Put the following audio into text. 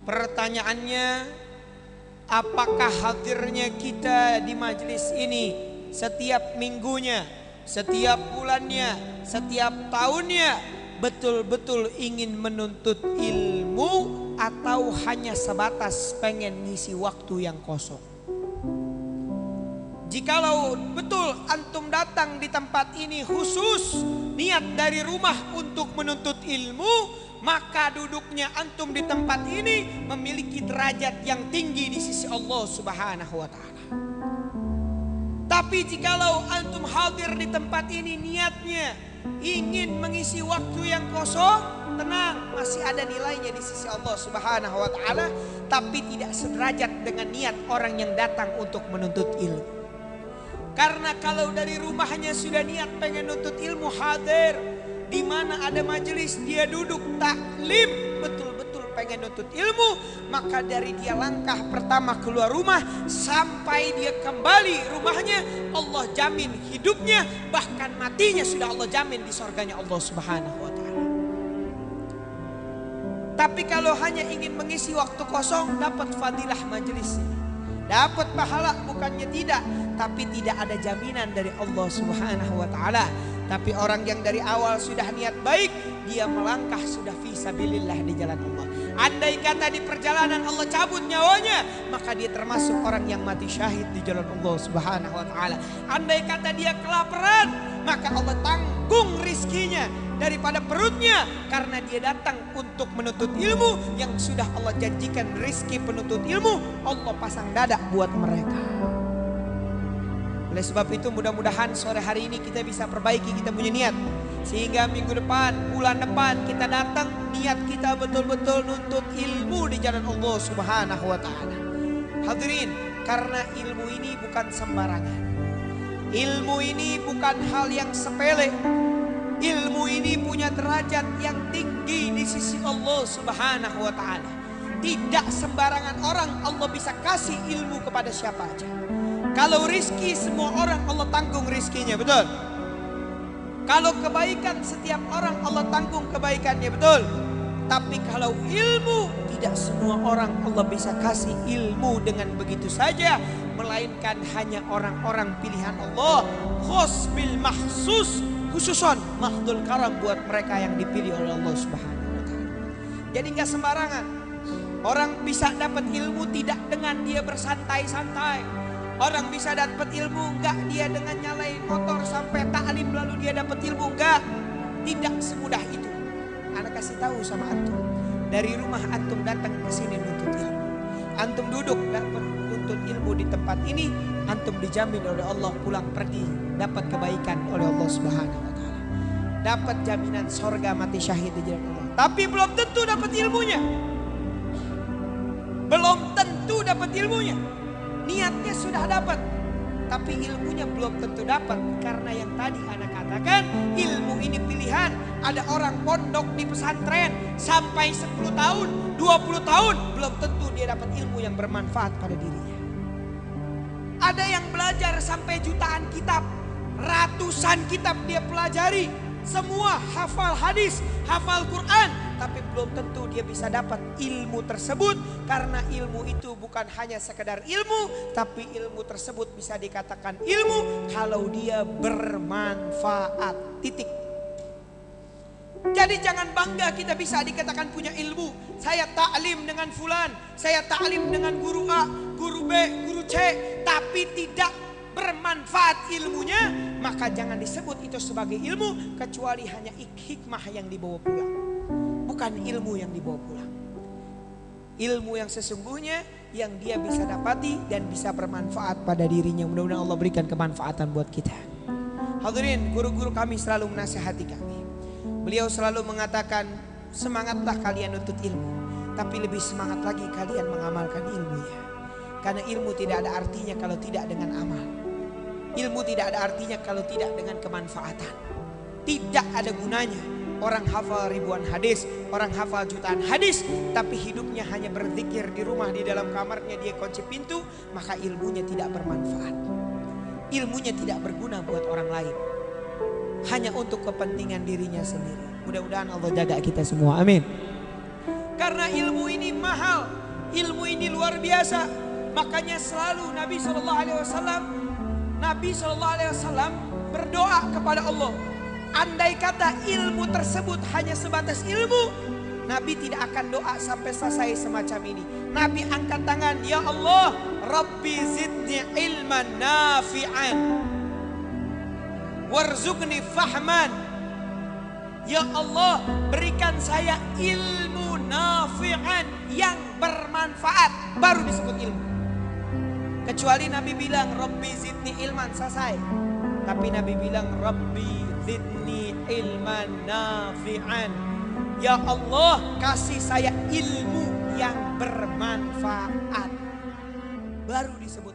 Pertanyaannya, apakah hadirnya kita di majelis ini setiap minggunya, setiap bulannya, setiap tahunnya betul-betul ingin menuntut ilmu atau hanya sebatas pengen ngisi waktu yang kosong? Jikalau betul antum datang di tempat ini khusus niat dari rumah untuk menuntut ilmu, maka duduknya antum di tempat ini memiliki derajat yang tinggi di sisi Allah Subhanahu wa ta'ala. Tapi jikalau antum hadir di tempat ini niatnya ingin mengisi waktu yang kosong, tenang, masih ada nilainya di sisi Allah Subhanahu wa ta'ala, tapi tidak sederajat dengan niat orang yang datang untuk menuntut ilmu. Karena kalau dari rumahnya sudah niat pengen nuntut ilmu, hadir di mana ada majelis dia duduk taklim betul-betul pengen nuntut ilmu, maka dari dia langkah pertama keluar rumah sampai dia kembali rumahnya, Allah jamin hidupnya, bahkan matinya sudah Allah jamin di surganya Allah Subhanahu wa ta'ala. Tapi kalau hanya ingin mengisi waktu kosong, dapat fadilah majelis, dapat pahala bukannya tidak, tapi tidak ada jaminan dari Allah Subhanahu wa ta'ala. Tapi orang yang dari awal sudah niat baik, dia melangkah sudah fisabilillah di jalan Allah. Andai kata di perjalanan Allah cabut nyawanya, maka dia termasuk orang yang mati syahid di jalan Allah Subhanahu wa ta'ala. Andai kata dia kelaparan, maka Allah tanggung rizkinya daripada perutnya, karena dia datang untuk menuntut ilmu yang sudah Allah janjikan rizki penuntut ilmu Allah pasang dada buat mereka. Oleh sebab itu mudah-mudahan sore hari ini kita bisa perbaiki kita punya niat, sehingga minggu depan, bulan depan kita datang niat kita betul-betul nuntut ilmu di jalan Allah Subhanahu wa ta'ala. Hadirin, karena ilmu ini bukan sembarangan. Ilmu ini bukan hal yang sepele. Ilmu ini punya derajat yang tinggi di sisi Allah Subhanahu wa ta'ala. Tidak sembarangan orang Allah bisa kasih ilmu kepada siapa aja. Kalau rizki semua orang Allah tanggung rizkinya, betul. Kalau kebaikan setiap orang Allah tanggung kebaikannya, betul. Tapi kalau ilmu, tidak semua orang Allah bisa kasih ilmu dengan begitu saja, melainkan hanya orang-orang pilihan Allah, khos bil mahsus, khususon mahdul karam buat mereka yang dipilih oleh Allah Subhanahu wa ta'ala. Jadi gak sembarangan orang bisa dapat ilmu tidak dengan dia bersantai-santai. Orang bisa dapat ilmu enggak dia dengan nyalain motor sampai taklim lalu dia dapat ilmu, enggak. Tidak semudah itu. Anak kasih tahu sama antum, dari rumah antum datang ke sini nuntut ilmu, antum duduk dapat nuntut ilmu di tempat ini, antum dijamin oleh Allah pulang pergi dapat kebaikan oleh Allah Subhanahu wa ta'ala, dapat jaminan sorga mati syahid di jalan Allah. Tapi belum tentu dapat ilmunya, belum tentu dapat ilmunya. Niatnya sudah dapat, tapi ilmunya belum tentu dapat. Karena yang tadi anak katakan, ilmu ini pilihan. Ada orang pondok di pesantren sampai 10 tahun, 20 tahun, belum tentu dia dapat ilmu yang bermanfaat pada dirinya. Ada yang belajar sampai jutaan kitab, ratusan kitab dia pelajari, semua hafal hadis, hafal Quran, tapi belum tentu dia bisa dapat ilmu tersebut. Karena ilmu itu bukan hanya sekedar ilmu, tapi ilmu tersebut bisa dikatakan ilmu kalau dia bermanfaat, titik. Jadi jangan bangga kita bisa dikatakan punya ilmu. Saya taklim dengan fulan, saya taklim dengan guru A, guru B, guru C, tapi tidak bermanfaat ilmunya, maka jangan disebut itu sebagai ilmu, kecuali hanya hikmah yang dibawa pulang, bukan ilmu yang dibawa pulang. Ilmu yang sesungguhnya yang dia bisa dapati dan bisa bermanfaat pada dirinya. Mudah-mudahan Allah berikan kemanfaatan buat kita. Hadirin, guru-guru kami selalu menasihati kami. Beliau selalu mengatakan, semangatlah kalian nuntut ilmu, tapi lebih semangat lagi kalian mengamalkan ilmunya. Karena ilmu tidak ada artinya kalau tidak dengan amal. Ilmu tidak ada artinya kalau tidak dengan kemanfaatan. Tidak ada gunanya orang hafal ribuan hadis, orang hafal jutaan hadis, tapi hidupnya hanya berzikir di rumah, di dalam kamarnya dia kunci pintu, maka ilmunya tidak bermanfaat. Ilmunya tidak berguna buat orang lain, hanya untuk kepentingan dirinya sendiri. Mudah-mudahan Allah jaga kita semua, amin. Karena ilmu ini mahal. Ilmu ini luar biasa. Makanya selalu Nabi SAW berdoa kepada Allah. Andai kata ilmu tersebut hanya sebatas ilmu, Nabi tidak akan doa sampai selesai semacam ini. Nabi angkat tangan, ya Allah, Rabbi zidni ilman nafi'an warzuqni fahman. Ya Allah, berikan saya ilmu nafi'an yang bermanfaat, baru disebut ilmu. Kecuali Nabi bilang Rabbi zidni ilman, selesai. Tapi Nabi bilang Rabbi zidni ilman nafi'an. Ya Allah, kasih saya ilmu yang bermanfaat, baru disebut